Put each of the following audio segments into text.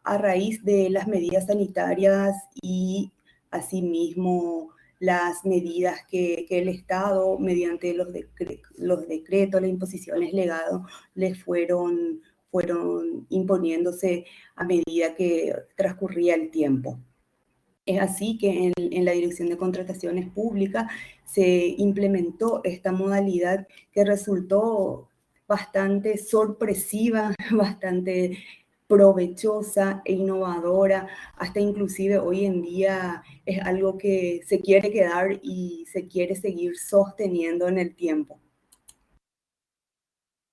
a raíz de las medidas sanitarias y asimismo las medidas que el Estado, mediante los decretos, las imposiciones legales, les fueron imponiéndose a medida que transcurría el tiempo. Es así que en la Dirección de Contrataciones Públicas se implementó esta modalidad que resultó bastante sorpresiva, bastante provechosa e innovadora, hasta inclusive hoy en día es algo que se quiere quedar y se quiere seguir sosteniendo en el tiempo.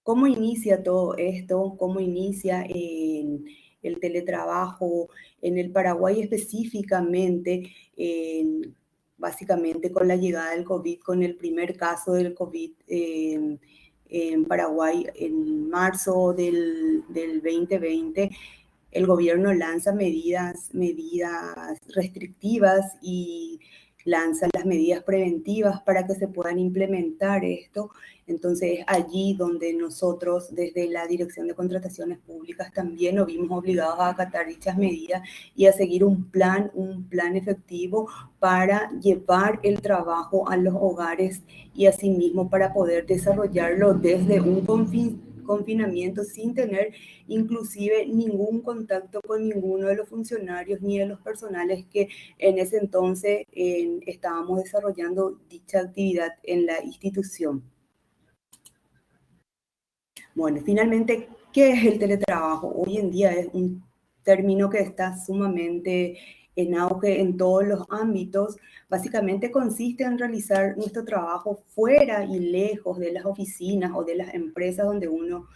¿Cómo inicia todo esto? ¿Cómo inicia el teletrabajo en el Paraguay específicamente? Básicamente con la llegada del COVID, con el primer caso del COVID en Paraguay en marzo del 2020, el gobierno lanza medidas restrictivas y lanza las medidas preventivas para que se puedan implementar esto. Entonces, allí donde nosotros desde la Dirección de Contrataciones Públicas también nos vimos obligados a acatar dichas medidas y a seguir un plan efectivo para llevar el trabajo a los hogares y asimismo para poder desarrollarlo desde un confinamiento sin tener inclusive ningún contacto con ninguno de los funcionarios ni de los personales que en ese entonces estábamos desarrollando dicha actividad en la institución. Bueno, finalmente, ¿qué es el teletrabajo? Hoy en día es un término que está sumamente en auge en todos los ámbitos. Básicamente consiste en realizar nuestro trabajo fuera y lejos de las oficinas o de las empresas donde uno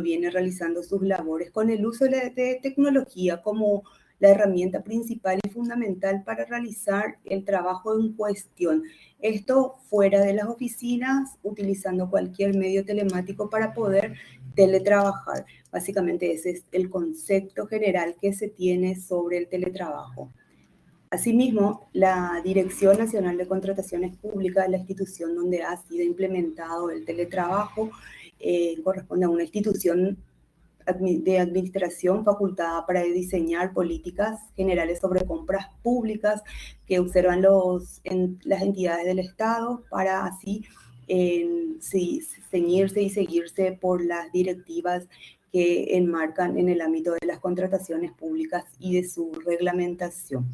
viene realizando sus labores con el uso de tecnología como la herramienta principal y fundamental para realizar el trabajo en cuestión. Esto fuera de las oficinas, utilizando cualquier medio telemático para poder teletrabajar. Básicamente ese es el concepto general que se tiene sobre el teletrabajo. Asimismo, la Dirección Nacional de Contrataciones Públicas, la institución donde ha sido implementado el teletrabajo, corresponde a una institución de administración facultada para diseñar políticas generales sobre compras públicas que observan las entidades del Estado para así ceñirse y seguirse por las directivas que enmarcan en el ámbito de las contrataciones públicas y de su reglamentación.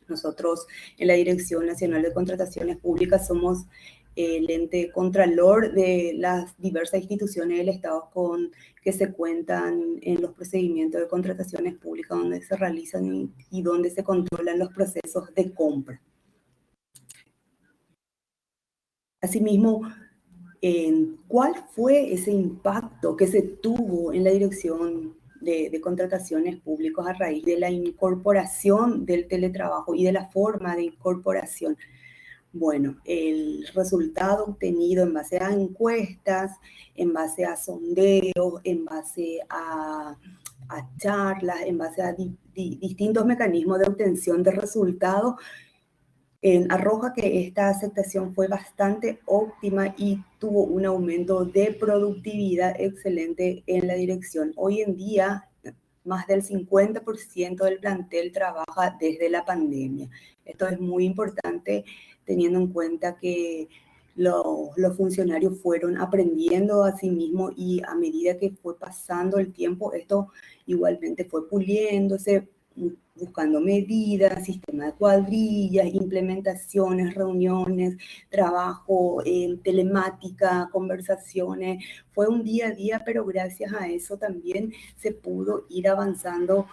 Nosotros en la Dirección Nacional de Contrataciones Públicas somos el ente contralor de las diversas instituciones del Estado que se cuentan en los procedimientos de contrataciones públicas donde se realizan y donde se controlan los procesos de compra. Asimismo, ¿cuál fue ese impacto que se tuvo en la Dirección de Contrataciones Públicas a raíz de la incorporación del teletrabajo y de la forma de incorporación? Bueno, el resultado obtenido en base a encuestas, en base a sondeos, en base a charlas, en base a distintos mecanismos de obtención de resultados, arroja que esta aceptación fue bastante óptima y tuvo un aumento de productividad excelente en la dirección. Hoy en día, más del 50% del plantel trabaja desde la pandemia. Esto es muy importante teniendo en cuenta que los funcionarios fueron aprendiendo a sí mismos y a medida que fue pasando el tiempo, esto igualmente fue puliéndose, buscando medidas, sistema de cuadrillas, implementaciones, reuniones, trabajo, telemática, conversaciones. Fue un día a día, pero gracias a eso también se pudo ir avanzando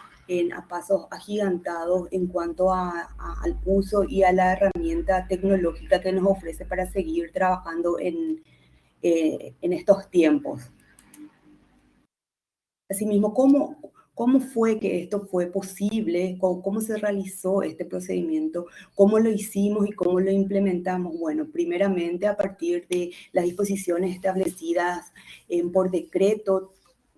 a pasos agigantados en cuanto al uso y a la herramienta tecnológica que nos ofrece para seguir trabajando en estos tiempos. Asimismo, ¿cómo fue que esto fue posible? ¿Cómo se realizó este procedimiento? ¿Cómo lo hicimos y cómo lo implementamos? Bueno, primeramente a partir de las disposiciones establecidas por decreto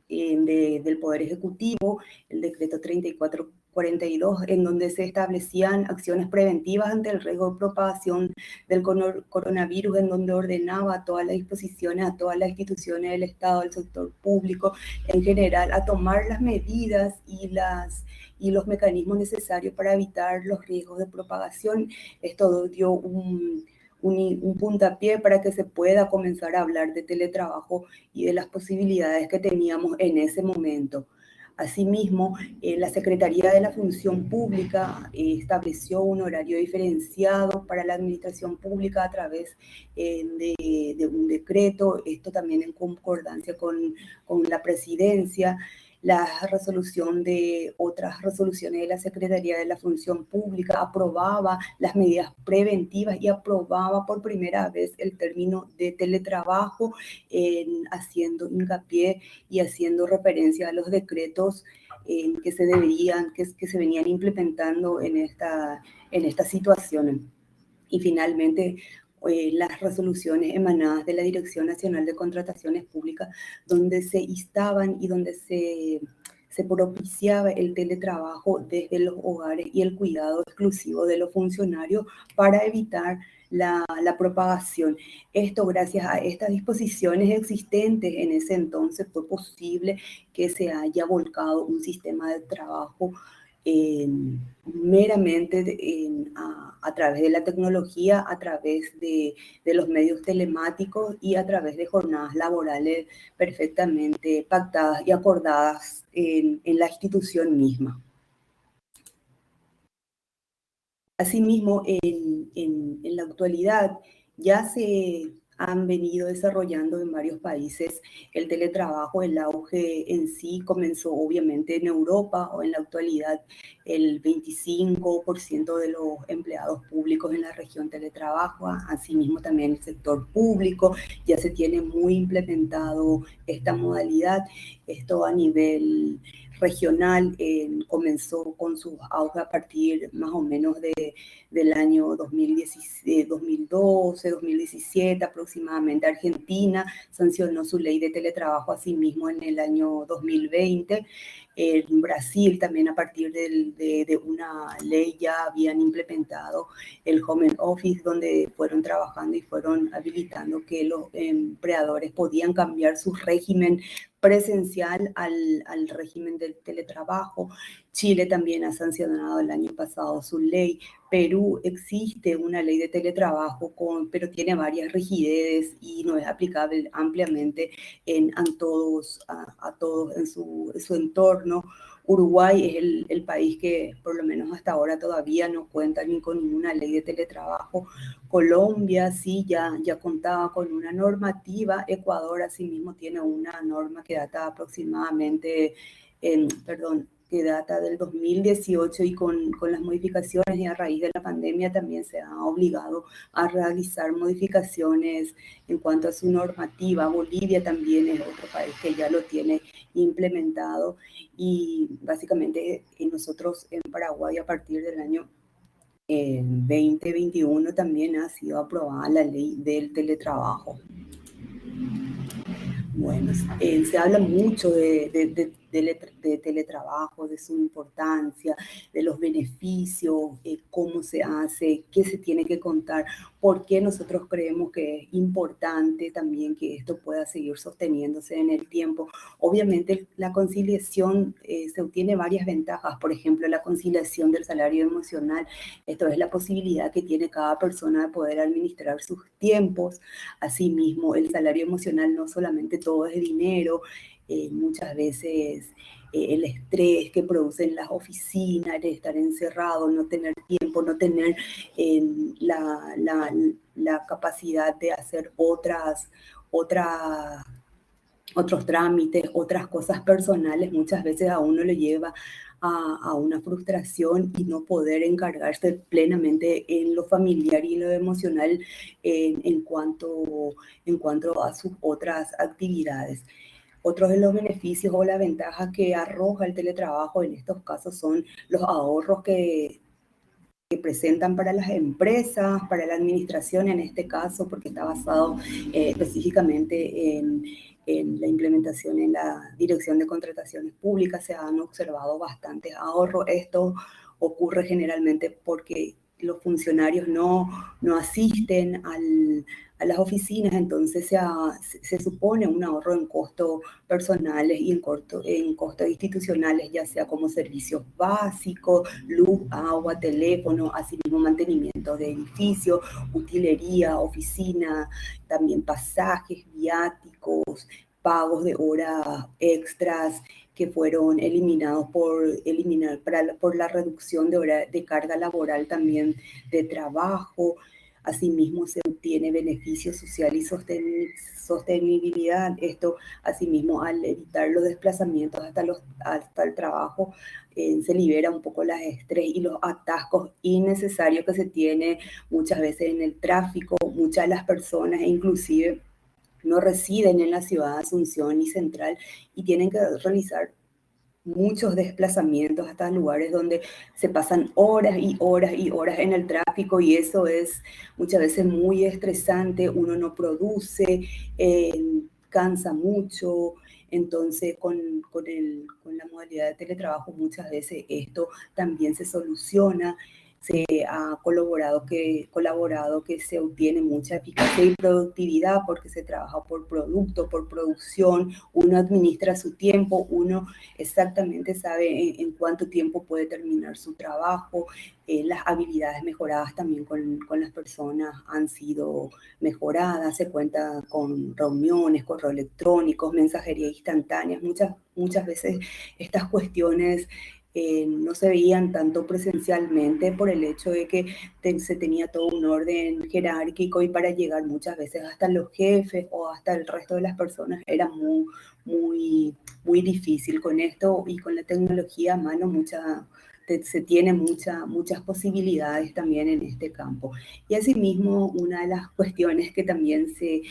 del Poder Ejecutivo, el decreto 3442, en donde se establecían acciones preventivas ante el riesgo de propagación del coronavirus, en donde ordenaba todas las disposiciones a todas las instituciones del Estado, del sector público en general, a tomar las medidas y los mecanismos necesarios para evitar los riesgos de propagación. Esto dio un puntapié para que se pueda comenzar a hablar de teletrabajo y de las posibilidades que teníamos en ese momento. Asimismo, la Secretaría de la Función Pública estableció un horario diferenciado para la administración pública a través de un decreto, esto también en concordancia con la presidencia. La resolución de otras resoluciones de la Secretaría de la Función Pública aprobaba las medidas preventivas y aprobaba por primera vez el término de teletrabajo, haciendo hincapié y haciendo referencia a los decretos que se venían implementando en esta situación. Y finalmente, las resoluciones emanadas de la Dirección Nacional de Contrataciones Públicas, donde se instaban y donde se propiciaba el teletrabajo desde los hogares y el cuidado exclusivo de los funcionarios para evitar la propagación. Esto, gracias a estas disposiciones existentes en ese entonces, fue posible que se haya volcado un sistema de trabajo meramente a través de la tecnología, a través de los medios telemáticos y a través de jornadas laborales perfectamente pactadas y acordadas en la institución misma. Asimismo, en la actualidad ya se han venido desarrollando en varios países el teletrabajo. El auge en sí comenzó obviamente en Europa, o en la actualidad el 25% de los empleados públicos en la región teletrabajan. Asimismo también el sector público ya se tiene muy implementado esta modalidad. Esto a nivel regional comenzó con su auge a partir más o menos del año 2012, 2017 aproximadamente. Argentina sancionó su ley de teletrabajo a sí mismo en el año 2020. En Brasil también a partir de una ley ya habían implementado el home office, donde fueron trabajando y fueron habilitando que los empleadores podían cambiar su régimen presencial al régimen del teletrabajo. Chile también ha sancionado el año pasado su ley. Perú existe una ley de teletrabajo, pero tiene varias rigidez y no es aplicable ampliamente a todos en su entorno. Uruguay es el país que por lo menos hasta ahora todavía no cuenta ni con ninguna ley de teletrabajo. Colombia sí ya contaba con una normativa. Ecuador asimismo tiene una norma que data aproximadamente, que data del 2018, y con las modificaciones y a raíz de la pandemia también se ha obligado a realizar modificaciones en cuanto a su normativa. Bolivia también es otro país que ya lo tiene implementado, y básicamente nosotros en Paraguay a partir del año 2021 también ha sido aprobada la ley del teletrabajo. Bueno, se habla mucho de teletrabajo, de su importancia, de los beneficios, cómo se hace, qué se tiene que contar, por qué nosotros creemos que es importante también que esto pueda seguir sosteniéndose en el tiempo. Obviamente la conciliación se obtiene varias ventajas, por ejemplo, la conciliación del salario emocional. Esto es la posibilidad que tiene cada persona de poder administrar sus tiempos. Asimismo, el salario emocional no solamente todo es dinero, muchas veces el estrés que producen las oficinas, de estar encerrado, no tener tiempo, no tener la capacidad de hacer otros trámites, otras cosas personales, muchas veces a uno le lleva a una frustración y no poder encargarse plenamente en lo familiar y lo emocional en cuanto a sus otras actividades. Otros de los beneficios o la ventaja que arroja el teletrabajo en estos casos son los ahorros que que presentan para las empresas, para la administración en este caso, porque está basado específicamente en la implementación en la Dirección de Contrataciones Públicas. Se han observado bastantes ahorros. Esto ocurre generalmente porque los funcionarios no asisten a las oficinas, entonces se supone un ahorro en costos personales y en costos institucionales, ya sea como servicios básicos, luz, agua, teléfono, asimismo mantenimiento de edificios, utilería, oficina, también pasajes, viáticos, pagos de horas extras que fueron eliminados por la reducción de carga laboral también de trabajo. Asimismo, se obtiene beneficio social y sostenibilidad. Esto, asimismo, al evitar los desplazamientos hasta el trabajo, se libera un poco las estrés y los atascos innecesarios que se tiene muchas veces en el tráfico. Muchas de las personas, inclusive, no residen en la ciudad de Asunción y Central y tienen que realizar muchos desplazamientos hasta lugares donde se pasan horas y horas y horas en el tráfico, y eso es muchas veces muy estresante. Uno no produce, cansa mucho. Entonces con la modalidad de teletrabajo muchas veces esto también se soluciona. Se ha colaborado que se obtiene mucha eficacia y productividad porque se trabaja por producto, por producción. Uno administra su tiempo, uno exactamente sabe en cuánto tiempo puede terminar su trabajo. Las habilidades mejoradas también con las personas han sido mejoradas. Se cuenta con reuniones, correo electrónicos, mensajería instantáneas. Muchas veces estas cuestiones no se veían tanto presencialmente por el hecho de que se tenía todo un orden jerárquico, y para llegar muchas veces hasta los jefes o hasta el resto de las personas era muy difícil. Con esto y con la tecnología a mano se tienen muchas posibilidades también en este campo. Y asimismo, una de las cuestiones que también se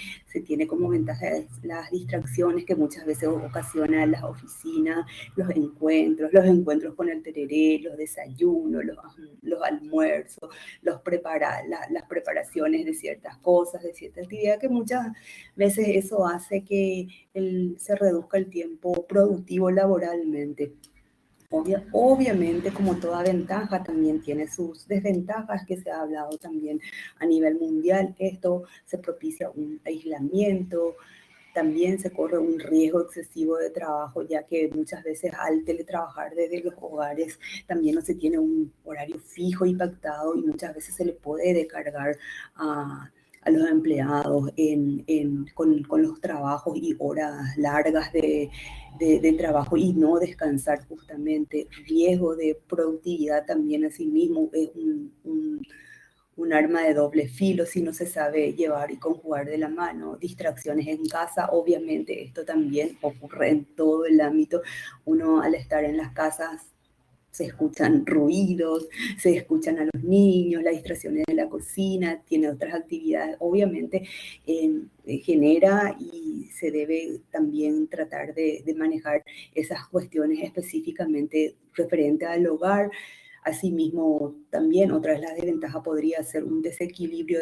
tiene como ventaja es las distracciones que muchas veces ocasionan las oficinas, los encuentros con el tereré, los desayunos, los almuerzos, las preparaciones de ciertas cosas, de cierta actividad, que muchas veces eso hace que se reduzca el tiempo productivo laboralmente. Obviamente, como toda ventaja, también tiene sus desventajas, que se ha hablado también a nivel mundial. Esto se propicia un aislamiento, también se corre un riesgo excesivo de trabajo, ya que muchas veces al teletrabajar desde los hogares también no se tiene un horario fijo y pactado, y muchas veces se le puede descargar a los empleados con los trabajos y horas largas de trabajo y no descansar justamente. Riesgo de productividad también asimismo es un arma de doble filo si no se sabe llevar y conjugar de la mano. Distracciones en casa, obviamente esto también ocurre en todo el ámbito. Uno al estar en las casas se escuchan ruidos, se escuchan a los niños, las distracciones de la cocina, tiene otras actividades. Obviamente genera, y se debe también tratar de manejar esas cuestiones específicamente referente al hogar. Asimismo, también otra de las desventajas podría ser un desequilibrio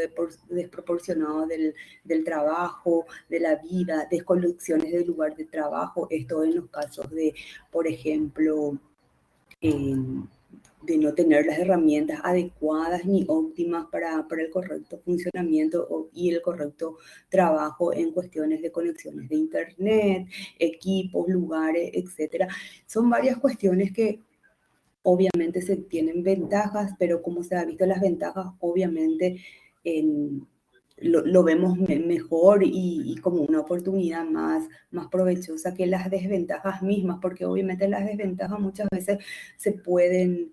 desproporcionado del trabajo, de la vida, desconexiones del lugar de trabajo. Esto en los casos de, por ejemplo, eh, de no tener las herramientas adecuadas ni óptimas para el correcto funcionamiento y el correcto trabajo en cuestiones de conexiones de internet, equipos, lugares, etcétera. Son varias cuestiones que obviamente se tienen ventajas, pero como se ha visto las ventajas, obviamente lo vemos mejor y como una oportunidad más provechosa que las desventajas mismas, porque obviamente las desventajas muchas veces se pueden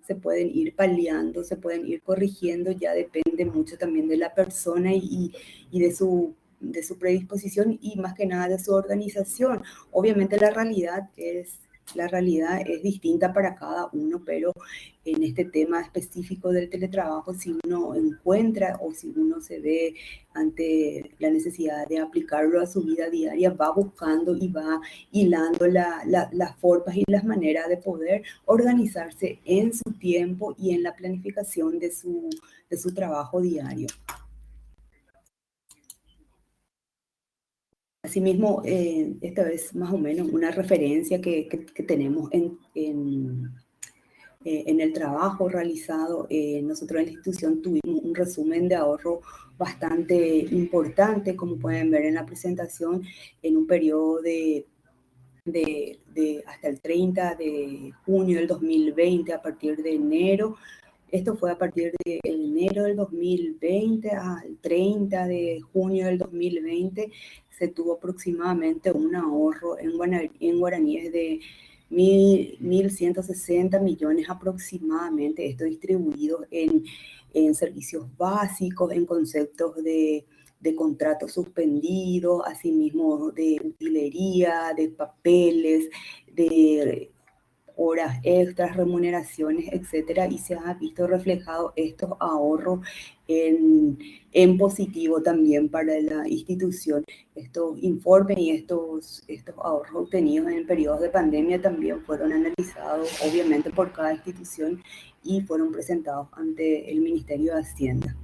ir paliando, se pueden ir corrigiendo. Ya depende mucho también de la persona y de su predisposición, y más que nada de su organización. Obviamente la realidad es la realidad es distinta para cada uno, pero en este tema específico del teletrabajo, si uno encuentra o si uno se ve ante la necesidad de aplicarlo a su vida diaria, va buscando y va hilando las formas y las maneras de poder organizarse en su tiempo y en la planificación de su trabajo diario. Asimismo, esta es más o menos una referencia que tenemos en el trabajo realizado. Nosotros en la institución tuvimos un resumen de ahorro bastante importante, como pueden ver en la presentación, en un periodo de hasta el 30 de junio del 2020, a partir de enero. Esto fue a partir de enero del 2020 al 30 de junio del 2020. Se tuvo aproximadamente un ahorro en guaraníes de 1.160 millones aproximadamente. Esto distribuido en servicios básicos, en conceptos de contratos suspendidos, asimismo de utilería, de papeles, de horas extras, remuneraciones, etcétera, y se ha visto reflejado estos ahorros en positivo también para la institución. Estos informes y estos ahorros obtenidos en periodos de pandemia también fueron analizados, obviamente, por cada institución y fueron presentados ante el Ministerio de Hacienda.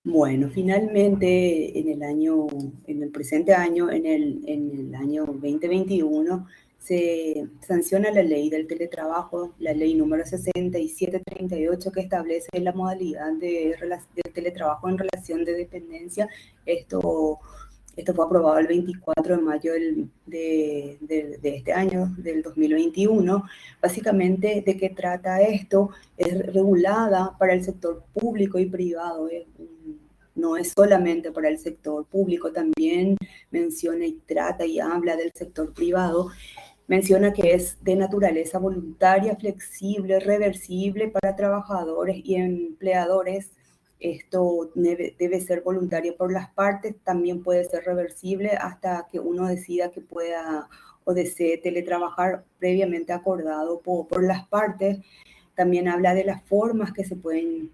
Bueno, finalmente en el presente año, en el año 2021, se sanciona la ley del teletrabajo, la ley número 6738, que establece la modalidad de teletrabajo en relación de dependencia. Esto fue aprobado el 24 de mayo de este año, del 2021. Básicamente, ¿de qué trata esto? Es regulada para el sector público y privado. No es solamente para el sector público, también menciona y trata y habla del sector privado. Menciona que es de naturaleza voluntaria, flexible, reversible para trabajadores y empleadores. Esto debe ser voluntario por las partes, también puede ser reversible hasta que uno decida que pueda o desee teletrabajar previamente acordado por las partes. También habla de las formas que se pueden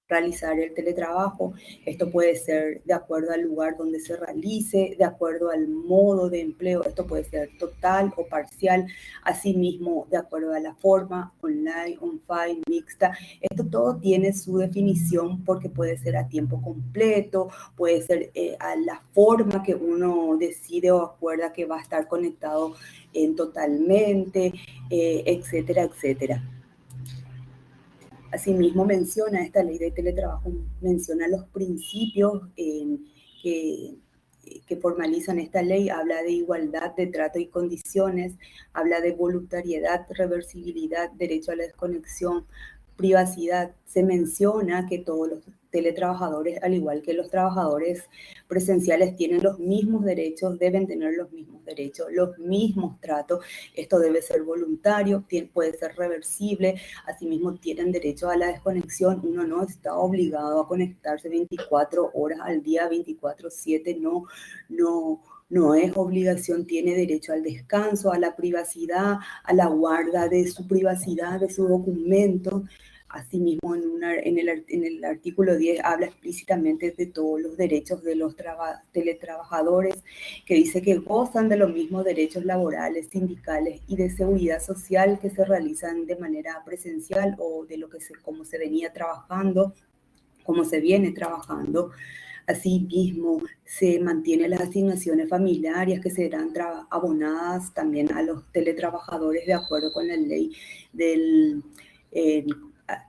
realizar el teletrabajo. Esto puede ser de acuerdo al lugar donde se realice, de acuerdo al modo de empleo. Esto puede ser total o parcial, asimismo de acuerdo a la forma, online, on-site, mixta. Esto todo tiene su definición porque puede ser a tiempo completo, puede ser a la forma que uno decide o acuerda que va a estar conectado totalmente, etcétera, etcétera. Asimismo, menciona esta ley de teletrabajo, menciona los principios que formalizan esta ley, habla de igualdad de trato y condiciones, habla de voluntariedad, reversibilidad, derecho a la desconexión, privacidad. Se menciona que todos los teletrabajadores, al igual que los trabajadores presenciales, tienen los mismos derechos, deben tener los mismos derechos, los mismos tratos. Esto debe ser voluntario, puede ser reversible. Asimismo, tienen derecho a la desconexión. Uno no está obligado a conectarse 24 horas al día, 24/7. No es obligación, tiene derecho al descanso, a la privacidad, a la guarda de su privacidad, de su documento. Asimismo, en el artículo 10 habla explícitamente de todos los derechos de los teletrabajadores, que dice que gozan de los mismos derechos laborales, sindicales y de seguridad social que se realizan de manera presencial o de como se venía trabajando, como se viene trabajando. Asimismo, se mantienen las asignaciones familiares que serán abonadas también a los teletrabajadores de acuerdo con la ley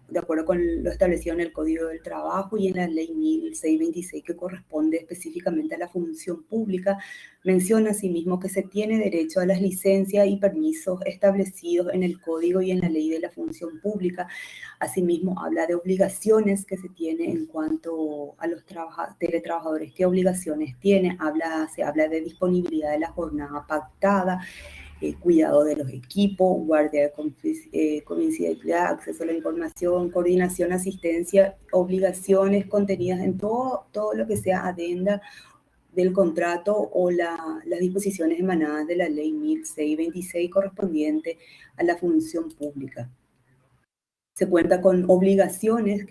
de acuerdo con lo establecido en el Código del Trabajo y en la Ley 1626, que corresponde específicamente a la función pública. Menciona asimismo que se tiene derecho a las licencias y permisos establecidos en el Código y en la Ley de la Función Pública. Asimismo, habla de obligaciones que se tiene en cuanto a los teletrabajadores. ¿Qué obligaciones tiene? Se habla de disponibilidad de la jornada pactada, cuidado de los equipos, guardia de confidencialidad, acceso a la información, coordinación, asistencia, obligaciones contenidas en todo lo que sea adenda del contrato o las disposiciones emanadas de la Ley 1626 correspondiente a la función pública. Se cuenta con obligaciones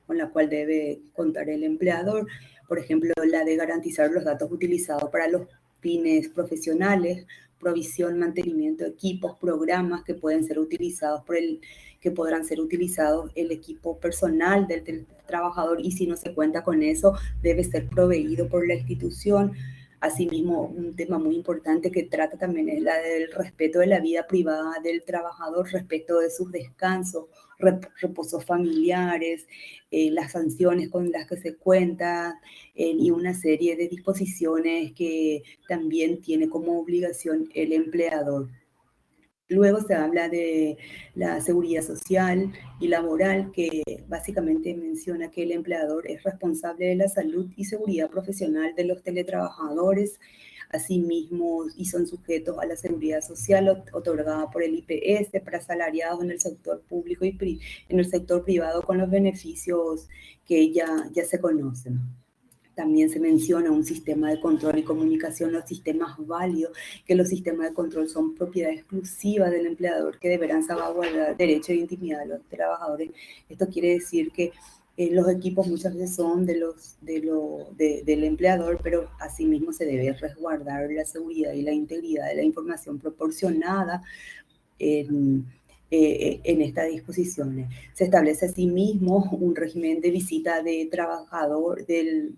con la cual debe contar el empleador, por ejemplo, la de garantizar los datos utilizados para los fines profesionales, provisión, mantenimiento de equipos, programas que pueden ser utilizados que podrán ser utilizados el equipo personal del trabajador, y si no se cuenta con eso, debe ser proveído por la institución. Asimismo, un tema muy importante que trata también es la del respeto de la vida privada del trabajador, respeto de sus descansos, reposos familiares, las sanciones con las que se cuenta, y una serie de disposiciones que también tiene como obligación el empleador. Luego se habla de la seguridad social y laboral, que básicamente menciona que el empleador es responsable de la salud y seguridad profesional de los teletrabajadores, asimismo, y son sujetos a la seguridad social otorgada por el IPS para asalariados en el sector público y en el sector privado, con los beneficios que ya se conocen. También se menciona un sistema de control y comunicación, los sistemas válidos, que los sistemas de control son propiedad exclusiva del empleador, que deberán salvaguardar el derecho de intimidad de los trabajadores. Esto quiere decir que los equipos muchas veces son del empleador, pero asimismo se debe resguardar la seguridad y la integridad de la información proporcionada en estas disposiciones. Se establece asimismo un régimen de visita de trabajador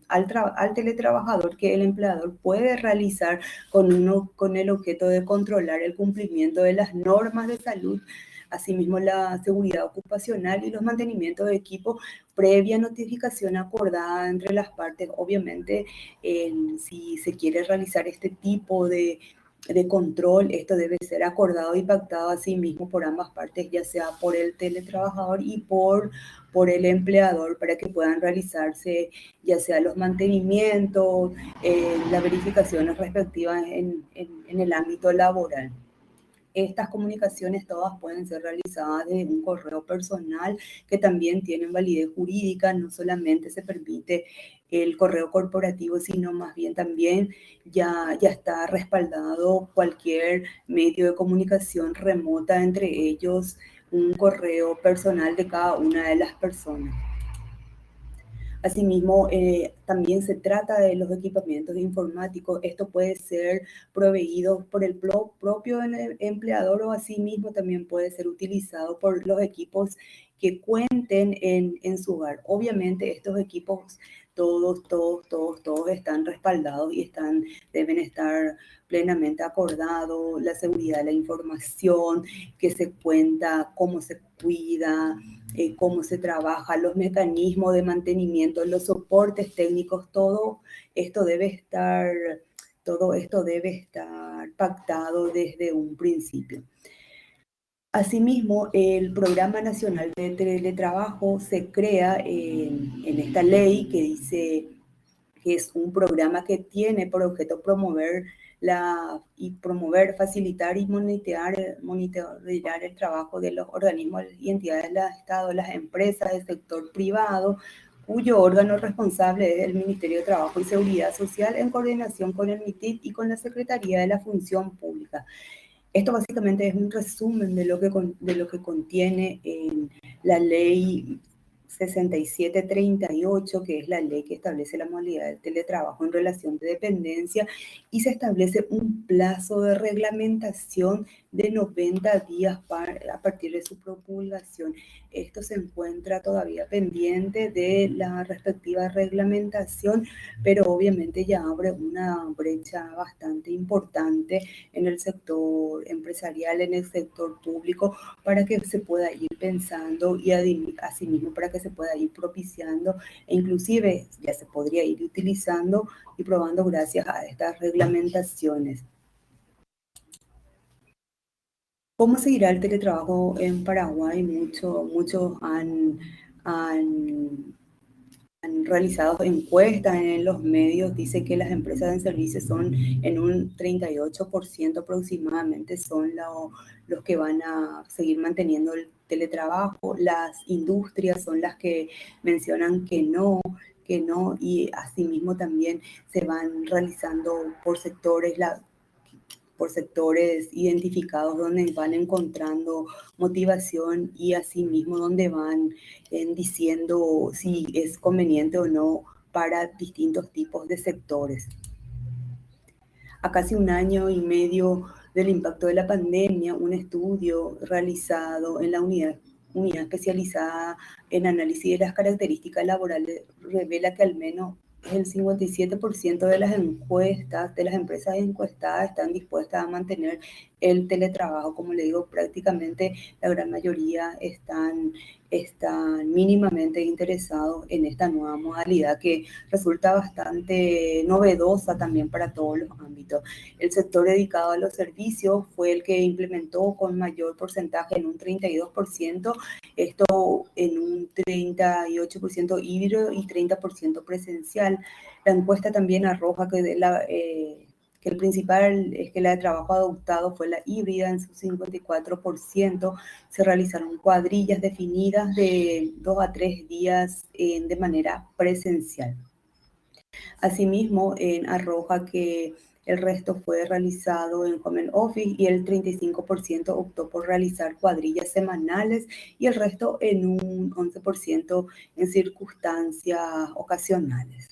al teletrabajador que el empleador puede realizar con el objeto de controlar el cumplimiento de las normas de salud, asimismo la seguridad ocupacional y los mantenimientos de equipo, previa notificación acordada entre las partes. Obviamente, si se quiere realizar este tipo de control, esto debe ser acordado y pactado a sí mismo por ambas partes, ya sea por el teletrabajador y por el empleador, para que puedan realizarse ya sea los mantenimientos, las verificaciones respectivas en el ámbito laboral. Estas comunicaciones todas pueden ser realizadas de un correo personal, que también tienen validez jurídica. No solamente se permite el correo corporativo, sino más bien también ya está respaldado cualquier medio de comunicación remota, entre ellos un correo personal de cada una de las personas. Asimismo, también se trata de los equipamientos informáticos. Esto puede ser proveído por el propio empleador, o asimismo también puede ser utilizado por los equipos que cuenten en su hogar. Obviamente estos equipos todos están respaldados y deben estar plenamente acordados, la seguridad de la información, que se cuenta, cómo se cuida, cómo se trabaja, los mecanismos de mantenimiento, los soportes técnicos, todo esto debe estar pactado desde un principio. Asimismo, el Programa Nacional de Teletrabajo se crea en esta ley, que dice que es un programa que tiene por objeto promover, facilitar y monitorear el trabajo de los organismos y entidades del Estado, las empresas del sector privado, cuyo órgano responsable es el Ministerio de Trabajo y Seguridad Social, en coordinación con el MITID y con la Secretaría de la Función Pública. Esto básicamente es un resumen de lo que contiene en la ley 6738, que es la ley que establece la modalidad del teletrabajo en relación de dependencia, y se establece un plazo de reglamentación de 90 días a partir de su promulgación. Esto se encuentra todavía pendiente de la respectiva reglamentación, pero obviamente ya abre una brecha bastante importante en el sector empresarial, en el sector público, para que se pueda ir pensando, y asimismo para que se pueda ir propiciando, e inclusive ya se podría ir utilizando y probando gracias a estas reglamentaciones. ¿Cómo seguirá el teletrabajo en Paraguay? Muchos han realizado encuestas en los medios. Dice que las empresas de servicios son en un 38% aproximadamente, son los que van a seguir manteniendo el teletrabajo. Las industrias son las que mencionan que no, que no, y asimismo también se van realizando por sectores identificados donde van encontrando motivación y asimismo donde van diciendo si es conveniente o no para distintos tipos de sectores. A casi un año y medio del impacto de la pandemia, un estudio realizado en la unidad especializada en análisis de las características laborales revela que al menos el 57% de las encuestas, de las empresas encuestadas, están dispuestas a mantener el teletrabajo. Como le digo, prácticamente la gran mayoría están mínimamente interesados en esta nueva modalidad que resulta bastante novedosa también para todos los ámbitos. El sector dedicado a los servicios fue el que implementó con mayor porcentaje, en un 32%, esto en un 38% híbrido y 30% presencial. La encuesta también arroja que el principal esquema de trabajo adoptado fue la híbrida en su 54%. Se realizaron cuadrillas definidas de 2 a 3 días de manera presencial. Asimismo, arroja que el resto fue realizado en home office y el 35% optó por realizar cuadrillas semanales y el resto en un 11% en circunstancias ocasionales.